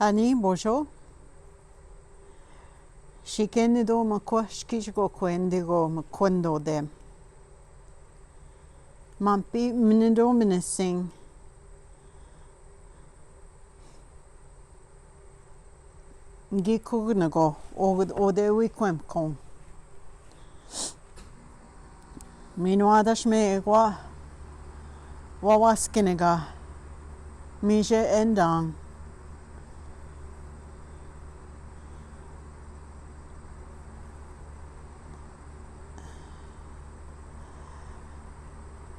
Ani bojo. Shikenido makwashkishgo kwendigo makwendo dem. Mampi minido minising. Gikugnago odewi kwemkon. Minuadash me egwa wawaskinega mije endang.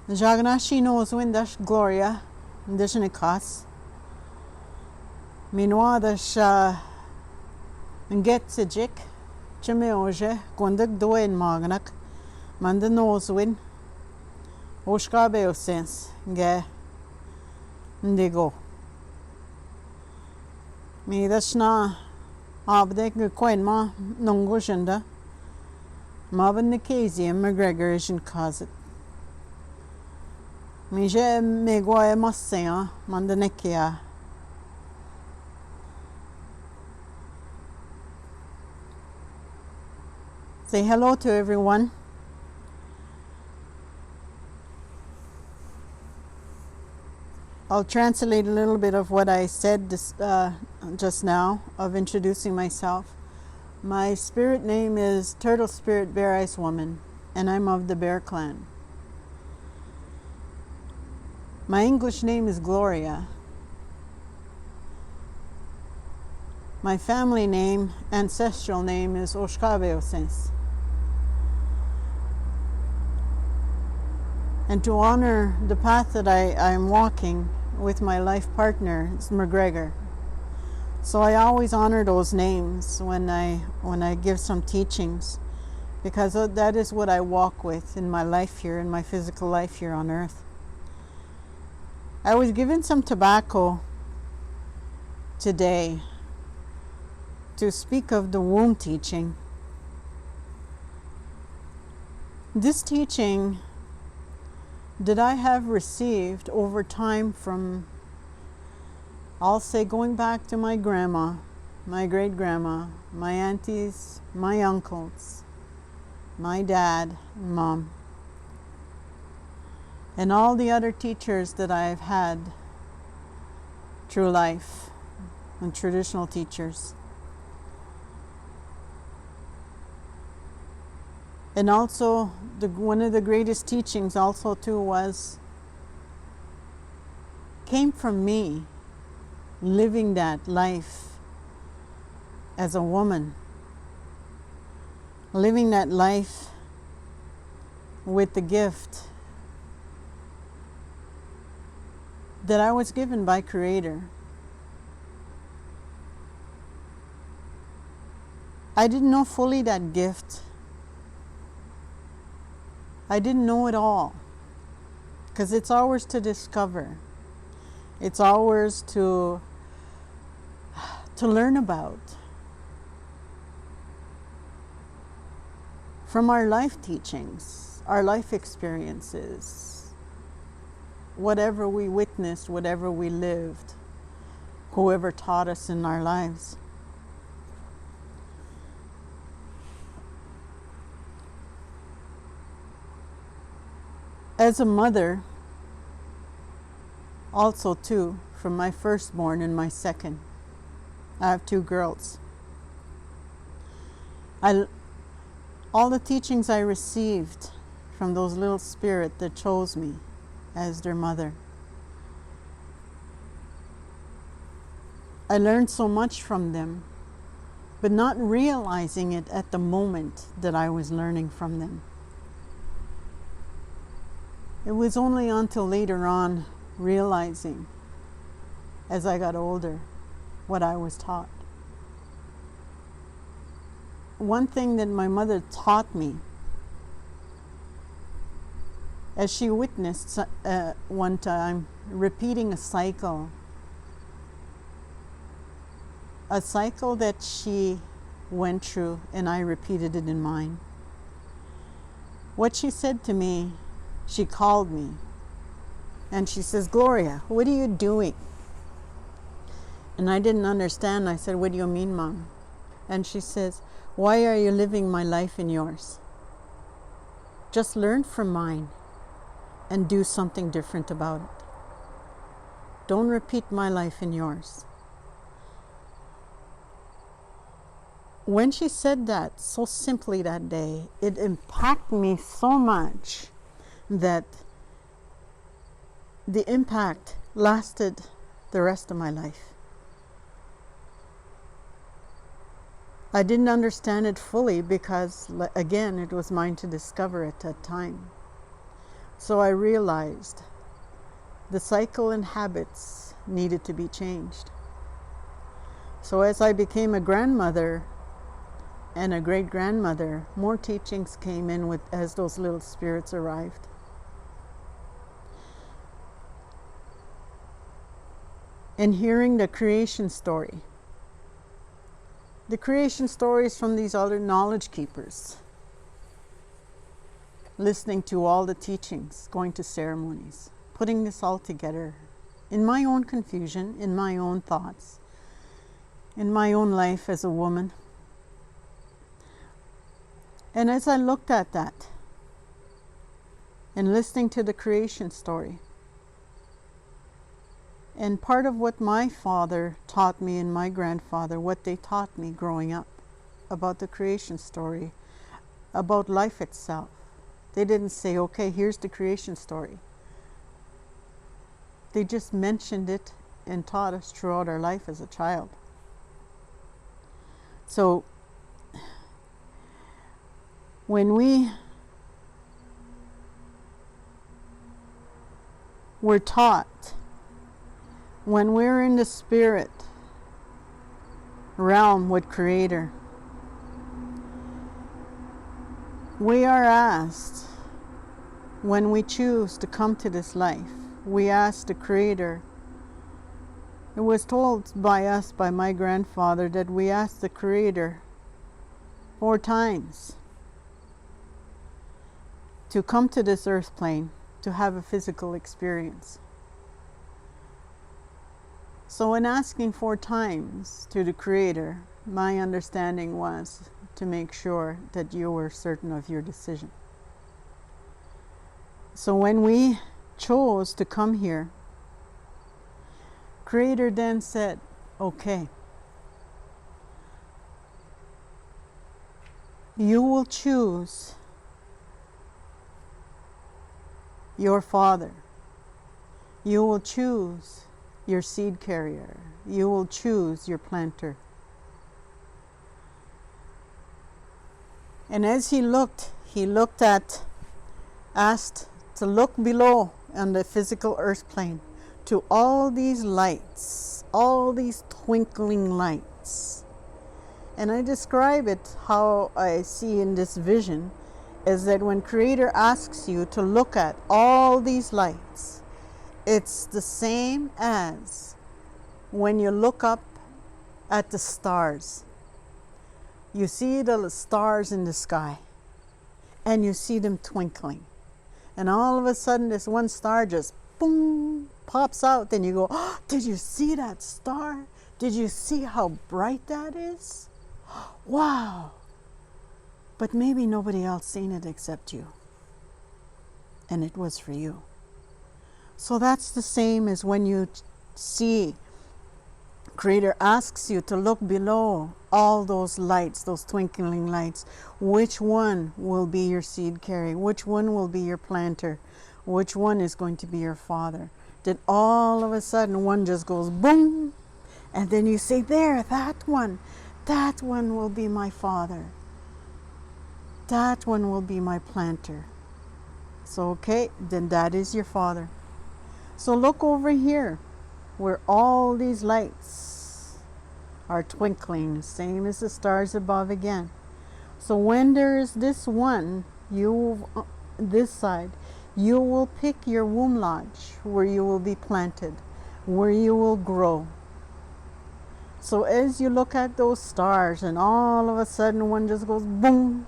Jagnashi Noojmowin Dash Gloria Dishnikas Minuadash Ngetsijik Chimeoje Gondak Doen Magnak Manda Noojmowin Oshkabewisens Ge Ndigo Midashna Abdek Quenma Nungushinda Mabin Nikazi McGregor Ishin Kazit Mije Maamwesying Mandanekia. Say hello to everyone. I'll translate a little bit of what I said just now of introducing myself. My spirit name is Turtle Spirit Bear Ice Woman, and I'm of the Bear Clan. My English name is Gloria. My family name, ancestral name, is Oshkabewisens. And to honor the path that I am walking with my life partner, it's McGregor. So I always honor those names when I give some teachings, because that is what I walk with in my life here, in my physical life here on earth. I was given some tobacco today to speak of the womb teaching. This teaching that I have received over time from, I'll say, going back to my grandma, my great grandma, my aunties, my uncles, my dad, mom, and all the other teachers that I've had through life, and traditional teachers. And also, one of the greatest teachings also too came from me living that life as a woman, living that life with the gift that I was given by Creator. I didn't know fully that gift. I didn't know it all, because it's ours to discover. It's ours to learn about from our life teachings, our life experiences, whatever we witnessed, whatever we lived, whoever taught us in our lives. As a mother, also too, from my firstborn and my second, I have two girls. All the teachings I received from those little spirits that chose me as their mother. I learned so much from them, but not realizing it at the moment that I was learning from them. It was only until later on realizing, as I got older, what I was taught. One thing that my mother taught me, as she witnessed one time repeating a cycle that she went through, and I repeated it in mine. What she said to me, she called me and she says, "Gloria, what are you doing? And I didn't understand. I said, what do you mean, Mom? And she says, why are you living my life in yours? Just learn from mine and do something different about it. Don't repeat my life in yours. When she said that so simply that day, it impacted me so much that the impact lasted the rest of my life. I didn't understand it fully because, again, it was mine to discover at that time. So I realized the cycle and habits needed to be changed. So as I became a grandmother and a great-grandmother, more teachings came in with as those little spirits arrived. And hearing the creation story. The creation stories from these other knowledge keepers. Listening to all the teachings, going to ceremonies, putting this all together in my own confusion, in my own thoughts, in my own life as a woman. And as I looked at that and listening to the creation story, and part of what my father taught me and my grandfather, what they taught me growing up about the creation story, about life itself. They didn't say, okay, here's the creation story. They just mentioned it and taught us throughout our life as a child. So when we were taught, when we're in the spirit realm with Creator, we are asked, when we choose to come to this life, we ask the Creator. It was told by us, by my grandfather, that we asked the Creator 4 times to come to this earth plane to have a physical experience. So in asking 4 times to the Creator, my understanding was to make sure that you were certain of your decision. So when we chose to come here, Creator then said, okay, you will choose your father. You will choose your seed carrier. You will choose your planter. And as he looked asked to look below on the physical earth plane to all these lights, all these twinkling lights. And I describe it how I see in this vision is that when Creator asks you to look at all these lights, it's the same as when you look up at the stars. You see the stars in the sky and you see them twinkling. And all of a sudden this one star just boom pops out, and you go, oh, did you see that star? Did you see how bright that is? Wow. But maybe nobody else seen it except you. And it was for you. So that's the same as when you see Creator asks you to look below all those lights, those twinkling lights. Which one will be your seed carrier? Which one will be your planter? Which one is going to be your father? Then all of a sudden one just goes boom, and then you say, there, that one will be my father. That one will be my planter. So okay, then that is your father. So look over here where all these lights are twinkling, same as the stars above again. So when there is this one, this side, you will pick your womb lodge where you will be planted, where you will grow. So as you look at those stars and all of a sudden one just goes boom,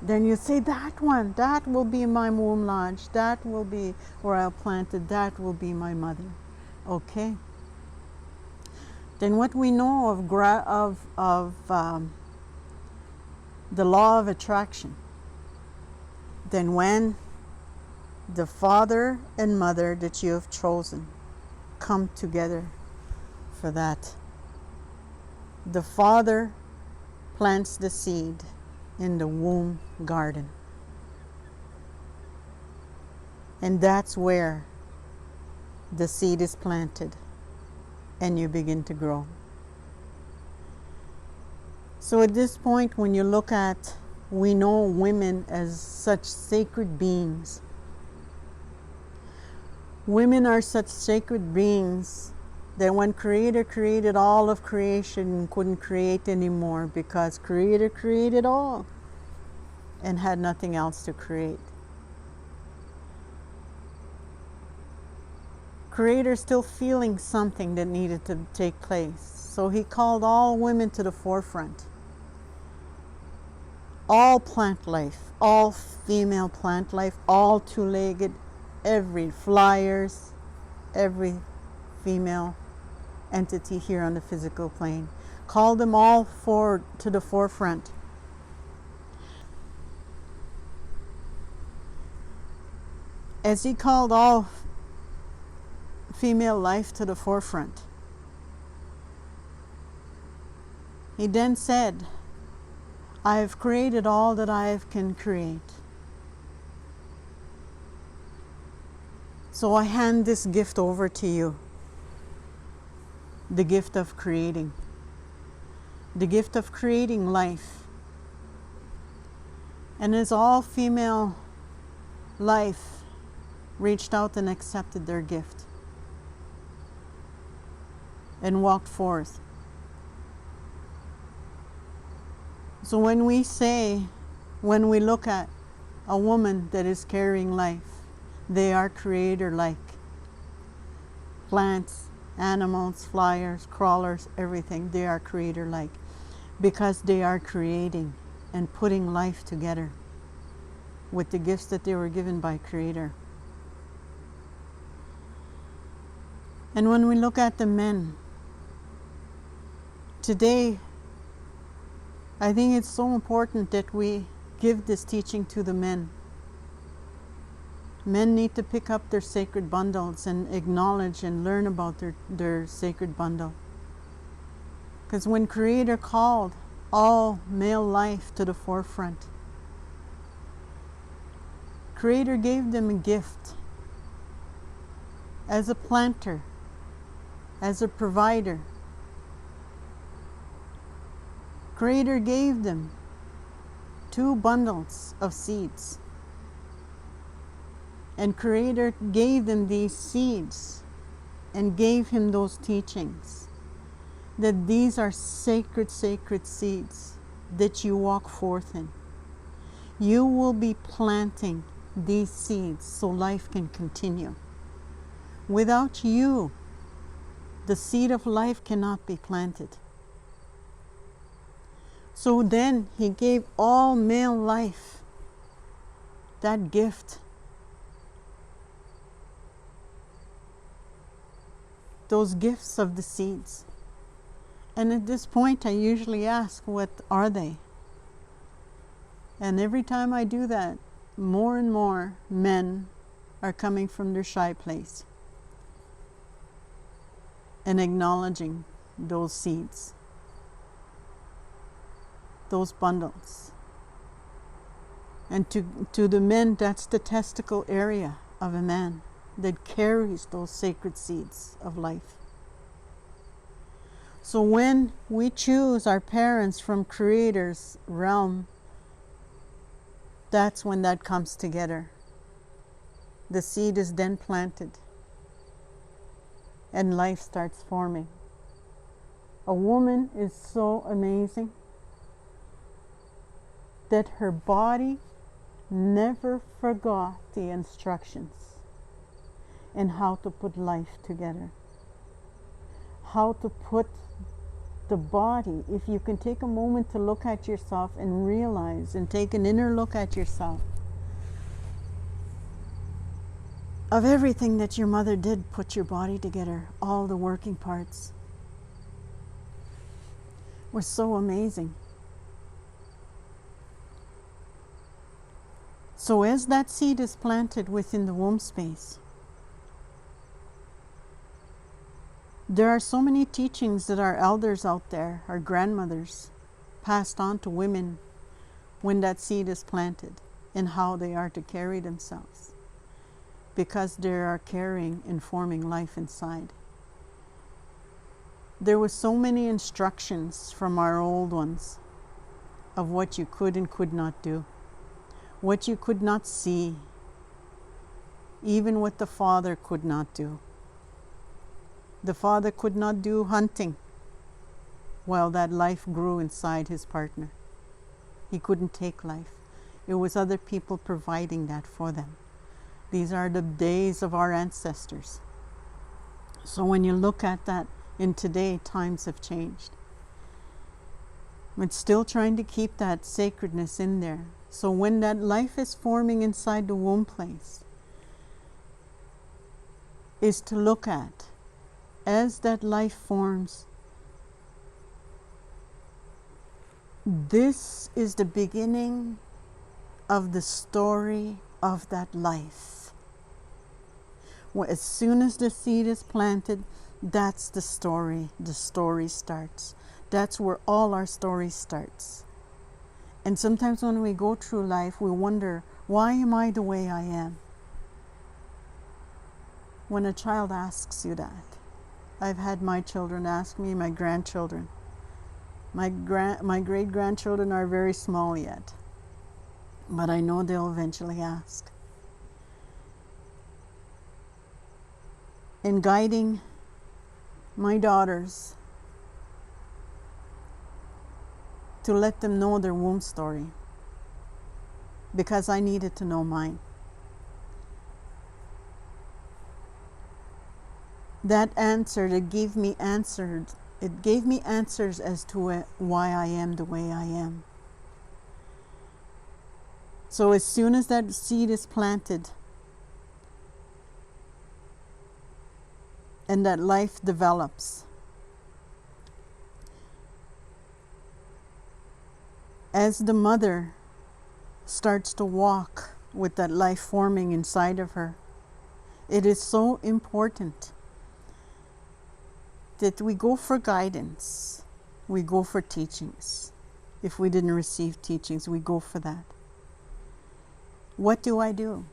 then you say, that one, that will be my womb lodge, that will be where I'll plant it, that will be my mother. Okay. then what we know of the law of attraction, then when the father and mother that you have chosen come together for that, the father plants the seed in the womb garden. And that's where the seed is planted and you begin to grow. So at this point, when you look at, we know women as such sacred beings. Women are such sacred beings that when Creator created all of creation, couldn't create anymore because Creator created all and had nothing else to create. Creator still feeling something that needed to take place. So he called all women to the forefront. All plant life, all female plant life, all two-legged, every flyers, every female entity here on the physical plane. Called them all to the forefront. As he called all female life to the forefront, he then said, I have created all that I can create. So I hand this gift over to you. The gift of creating. The gift of creating life. And as all female life reached out and accepted their gift and walked forth. So when we look at a woman that is carrying life, they are creator-like. Plants, animals, flyers, crawlers, everything, they are creator-like because they are creating and putting life together with the gifts that they were given by Creator. And when we look at the men, today, I think it's so important that we give this teaching to the men. Men need to pick up their sacred bundles and acknowledge and learn about their sacred bundle. Because when Creator called all male life to the forefront, Creator gave them a gift as a planter, as a provider. Creator gave them 2 bundles of seeds. And Creator gave them these seeds and gave him those teachings. That these are sacred, sacred seeds that you walk forth in. You will be planting these seeds so life can continue. Without you, the seed of life cannot be planted. So then he gave all male life that gift. Those gifts of the seeds. And at this point I usually ask, what are they? And every time I do that, more and more men are coming from their shy place and acknowledging those seeds, those bundles. And to the men, that's the testicle area of a man that carries those sacred seeds of life. So when we choose our parents from Creator's realm, that's when that comes together. The seed is then planted and life starts forming. A woman is so amazing that her body never forgot the instructions and how to put life together. How to put the body, if you can take a moment to look at yourself and realize and take an inner look at yourself of everything that your mother did put your body together, all the working parts. was so amazing. So as that seed is planted within the womb space, there are so many teachings that our elders out there, our grandmothers, passed on to women when that seed is planted, and how they are to carry themselves, because they are carrying and forming life inside. There were so many instructions from our old ones of what you could and could not do, what you could not see, even what the father could not do. The father could not do hunting while that life grew inside his partner. He couldn't take life. It was other people providing that for them. These are the days of our ancestors. So when you look at that in today, times have changed. But still trying to keep that sacredness in there. So when that life is forming inside the womb place, is to look at, as that life forms, this is the beginning of the story of that life. Well, as soon as the seed is planted, that's the story. The story starts. That's where all our story starts. And sometimes when we go through life, we wonder, why am I the way I am? When a child asks you that, I've had my children ask me, my grandchildren. My great-grandchildren are very small yet, but I know they'll eventually ask. In guiding my daughters to let them know their womb story, because I needed to know mine. That answer, it gave me answers as to why I am the way I am. So as soon as that seed is planted and that life develops, as the mother starts to walk with that life forming inside of her, it is so important that we go for guidance, we go for teachings. If we didn't receive teachings, we go for that. What do I do?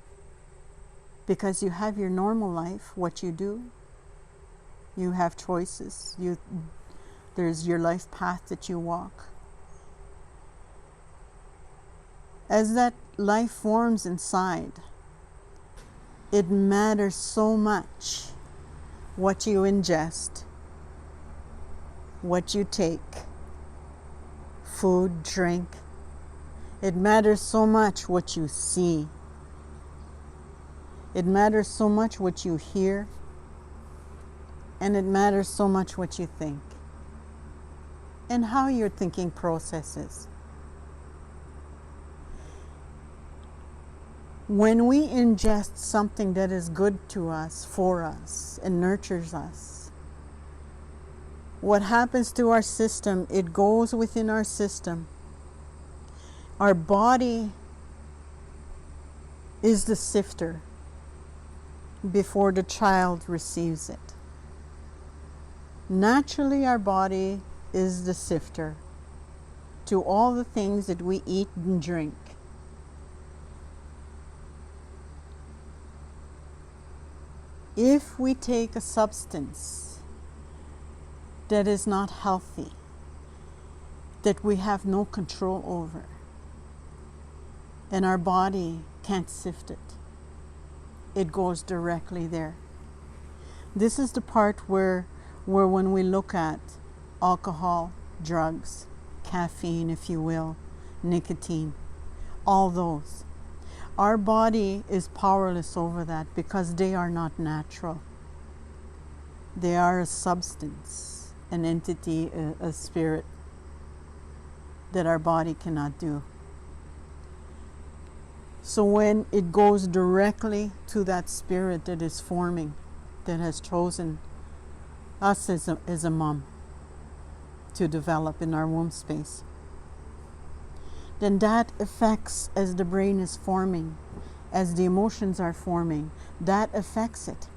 Because you have your normal life, what you do, you have choices, there's your life path that you walk. As that life forms inside, it matters so much what you ingest, what you take, food, drink. It matters so much what you see. It matters so much what you hear. And it matters so much what you think. And how your thinking processes. When we ingest something that is good to us, for us, and nurtures us, what happens to our system, it goes within our system. Our body is the sifter before the child receives it. Naturally, our body is the sifter to all the things that we eat and drink. If we take a substance that is not healthy, that we have no control over, and our body can't sift it, it goes directly there. This is the part where when we look at alcohol, drugs, caffeine, if you will, nicotine, all those, our body is powerless over that because they are not natural. They are a substance, an entity, a spirit that our body cannot do. So when it goes directly to that spirit that is forming, that has chosen us as a mom, to develop in our womb space. Then that affects, as the brain is forming, as the emotions are forming, that affects it.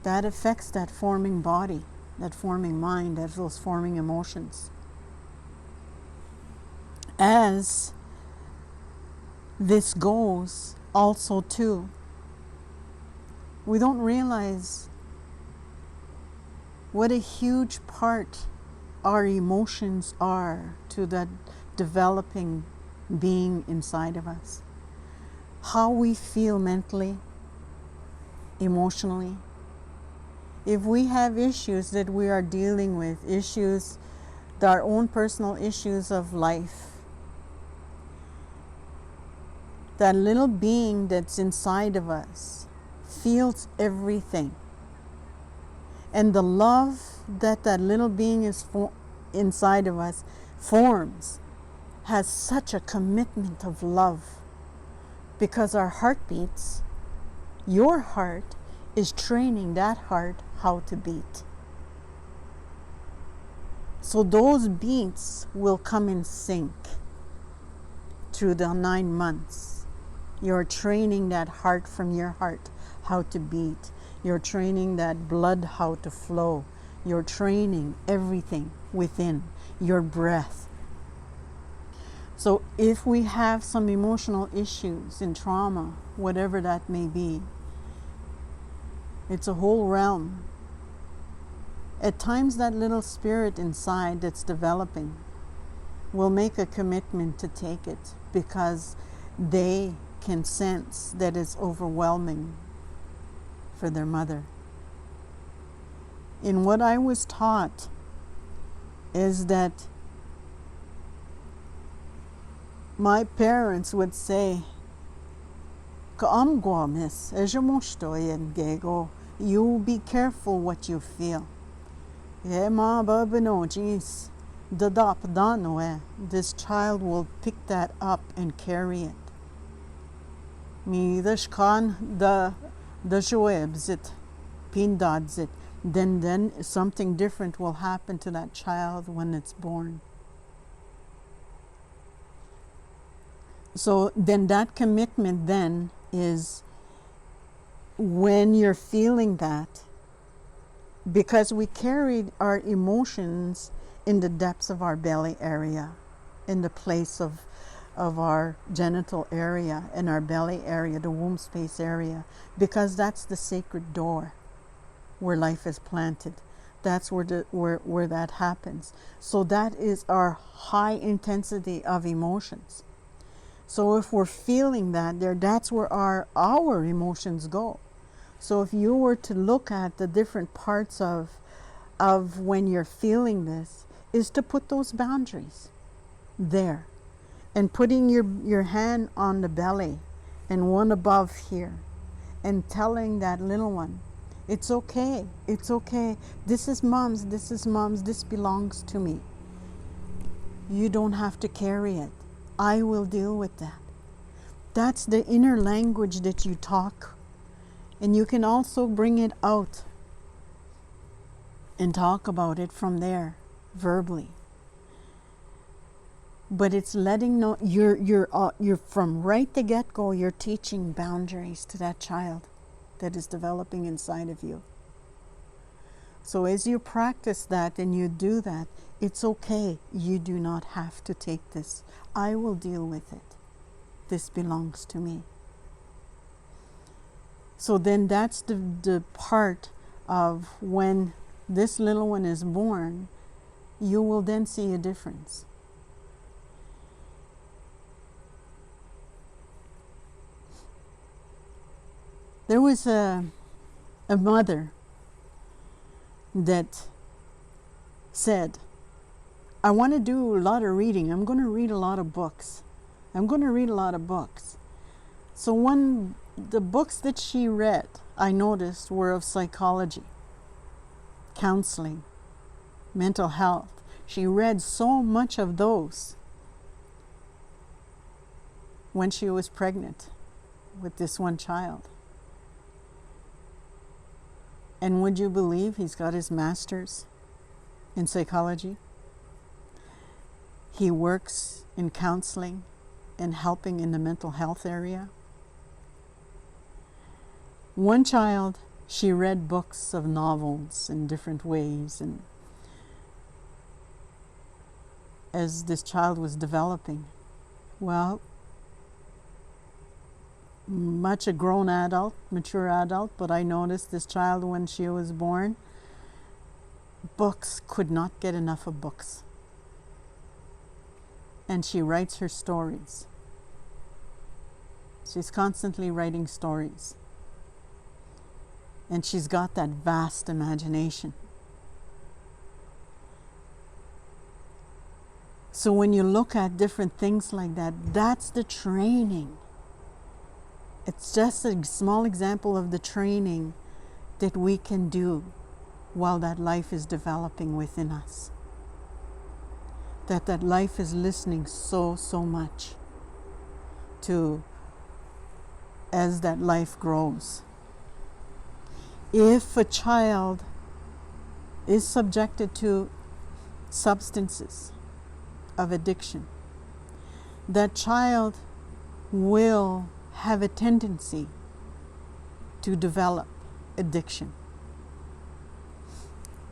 That affects that forming body, that forming mind, those forming emotions. As this goes, also too, we don't realize what a huge part our emotions are to that developing being inside of us. How we feel mentally, emotionally. If we have issues that we are dealing with, issues, our own personal issues of life, that little being that's inside of us feels everything. And the love that little being is inside of us forms has such a commitment of love, because our heartbeats, your heart is training that heart how to beat. So those beats will come in sync through the 9 months. You're training that heart from your heart how to beat. You're training that blood how to flow. You're training everything within, your breath. So if we have some emotional issues and trauma, whatever that may be, it's a whole realm. At times that little spirit inside that's developing will make a commitment to take it, because they can sense that it's overwhelming for their mother. In what I was taught is that my parents would say, you be careful what you feel. This child will pick that up and carry it. Then something different will happen to that child when it's born. So then that commitment then is when you're feeling that, because we carried our emotions in the depths of our belly area, in the place of our genital area, in our belly area, the womb space area, because that's the sacred door where life is planted. That's where that happens. So that is our high intensity of emotions. So if we're feeling that there, that's where our emotions go. So if you were to look at the different parts of when you're feeling this, is to put those boundaries there, and putting your hand on the belly and one above here, and telling that little one, it's okay, it's okay. This is mom's, this belongs to me. You don't have to carry it. I will deal with that. That's the inner language that you talk. And you can also bring it out and talk about it from there, verbally. But it's letting know you're from right the get-go, you're teaching boundaries to that child that is developing inside of you. So as you practice that and you do that, it's okay. You do not have to take this. I will deal with it. This belongs to me. So then that's the part of when this little one is born, you will then see a difference. There was a mother that said, I want to do a lot of reading. I'm going to read a lot of books. So the books that she read, I noticed, were of psychology, counseling, mental health. She read so much of those when she was pregnant with this one child. And would you believe he's got his master's in psychology. He works in counseling and helping in the mental health area. One child, she read books of novels in different ways, and as this child was developing, well, much a grown adult, mature adult, but I noticed this child when she was born, books, could not get enough of books. And she writes her stories. She's constantly writing stories. And she's got that vast imagination. So when you look at different things like that, that's the training. It's just a small example of the training that we can do while that life is developing within us. That life is listening so much to as that life grows. If a child is subjected to substances of addiction, that child will have a tendency to develop addiction.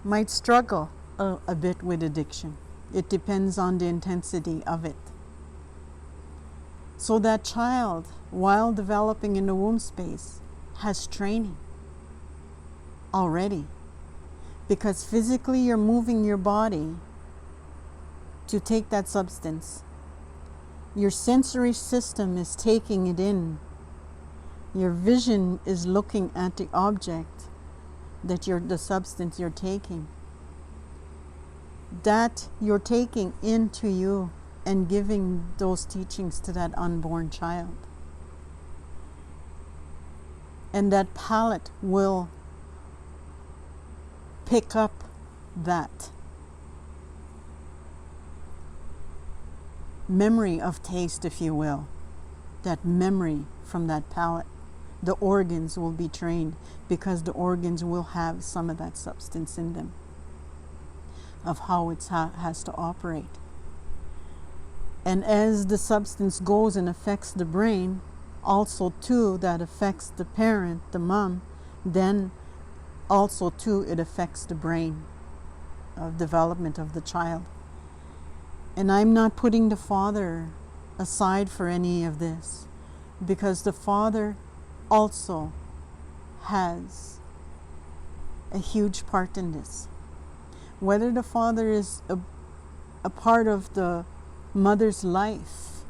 Might struggle a bit with addiction. It depends on the intensity of it. So that child, while developing in the womb space, has training already. Because physically you're moving your body to take that substance. Your sensory system is taking it in. Your vision is looking at the object that the substance you're taking. That you're taking into you and giving those teachings to that unborn child. And that palate will pick up that memory of taste, if you will, that memory from that palate. The organs will be trained because the organs will have some of that substance in them of how it has to operate. And as the substance goes and affects the brain, also too that affects the parent, the mom, then also too it affects the brain of development of the child. And I'm not putting the father aside for any of this, because the father also has a huge part in this. Whether the father is a part of the mother's life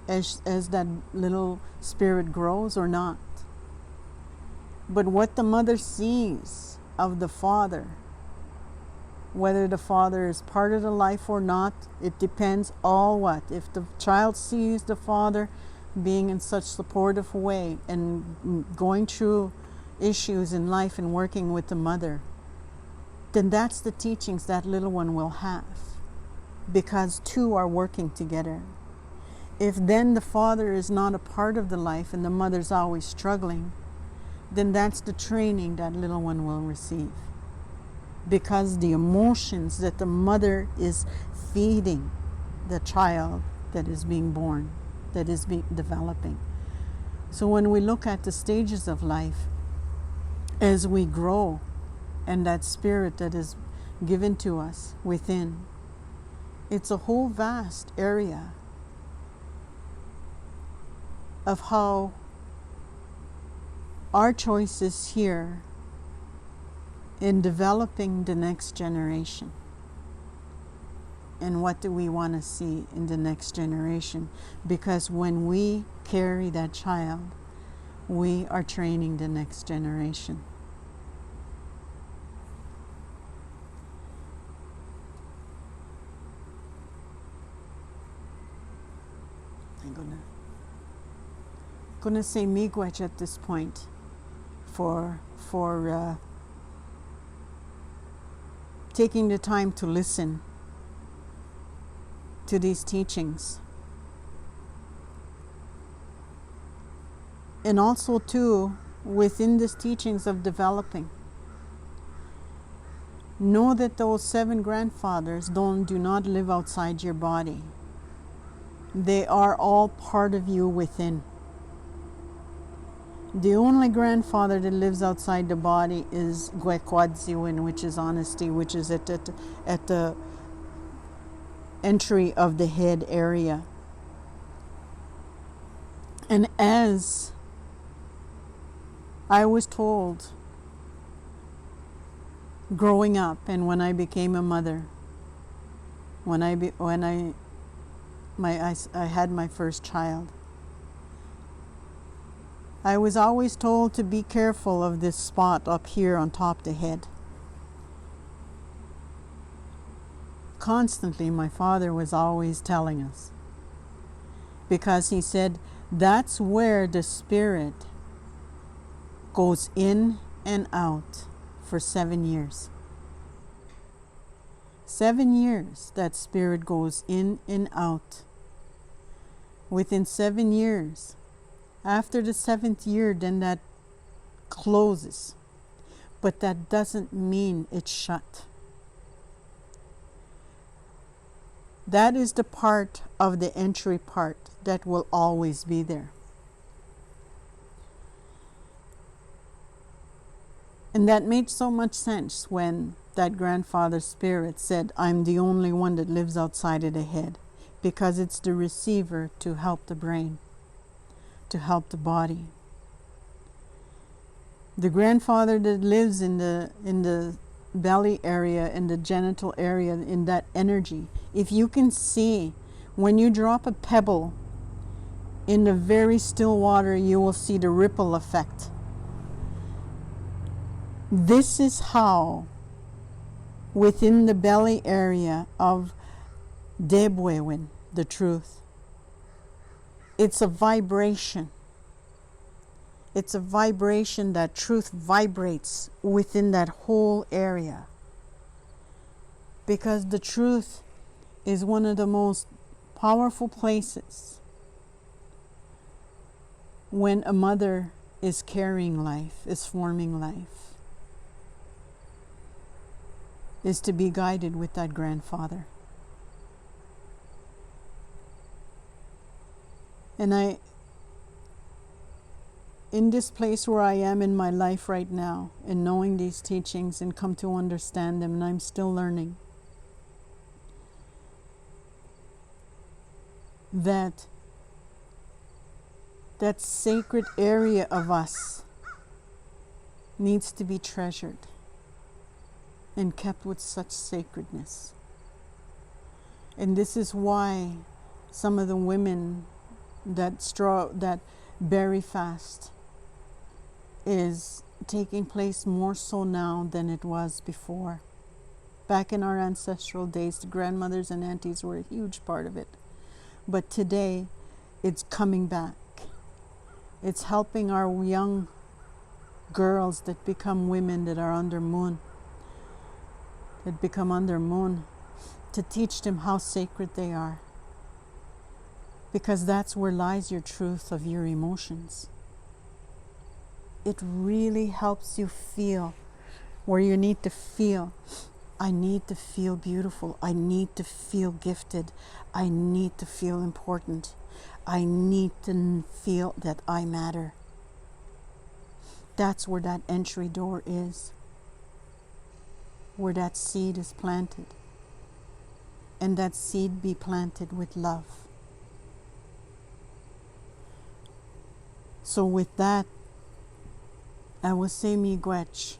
as that little spirit grows or not. But what the mother sees of the father, whether the father is part of the life or not, it depends all what. If the child sees the father being in such supportive way and going through issues in life and working with the mother, then that's the teachings that little one will have, because two are working together. If then the father is not a part of the life and the mother's always struggling, then that's the training that little one will receive. Because the emotions that the mother is feeding the child that is being born, that is developing. So when we look at the stages of life, as we grow, and that spirit that is given to us within, it's a whole vast area of how our choices here in developing the next generation. And what do we want to see in the next generation? Because when we carry that child, we are training the next generation. I'm gonna say miigwech at this point for taking the time to listen to these teachings. And also too, within these teachings of developing, know that those 7 grandfathers do not live outside your body. They are all part of you within. The only grandfather that lives outside the body is Gwekwadziwin, which is honesty, which is at the entry of the head area. And as I was told growing up, and when I became a mother, when I had my first child, I was always told to be careful of this spot up here on top of the head. Constantly, my father was always telling us, because he said that's where the spirit goes in and out for 7 years. 7 years that spirit goes in and out. Within 7 years, after the 7th year, then that closes. But that doesn't mean it's shut. That is the part of the entry part that will always be there. And that made so much sense when that grandfather spirit said, I'm the only one that lives outside of the head, because it's the receiver to help the brain, to help the body. The grandfather that lives in the belly area, in the genital area, in that energy, if you can see, when you drop a pebble in the very still water, you will see the ripple effect. This is how, within the belly area of Debwewin, the truth, it's a vibration. It's a vibration that truth vibrates within that whole area. Because the truth is one of the most powerful places when a mother is carrying life, is forming life, is to be guided with that grandfather. And in this place where I am in my life right now, and knowing these teachings and come to understand them, and I'm still learning, that sacred area of us needs to be treasured and kept with such sacredness. And this is why some of the women that berry fast is taking place more so now than it was before. Back in our ancestral days, the grandmothers and aunties were a huge part of it. But today, it's coming back. It's helping our young girls that become women that are under moon, to teach them how sacred they are. Because that's where lies your truth of your emotions. It really helps you feel where you need to feel. I need to feel beautiful. I need to feel gifted. I need to feel important. I need to feel that I matter. That's where that entry door is, where that seed is planted. And that seed be planted with love. So with that, I will say miigwech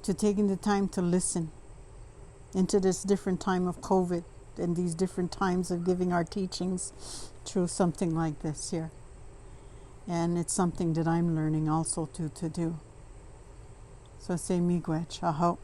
to taking the time to listen into this different time of COVID and these different times of giving our teachings through something like this here. And it's something that I'm learning also to do. So I say miigwech, aho.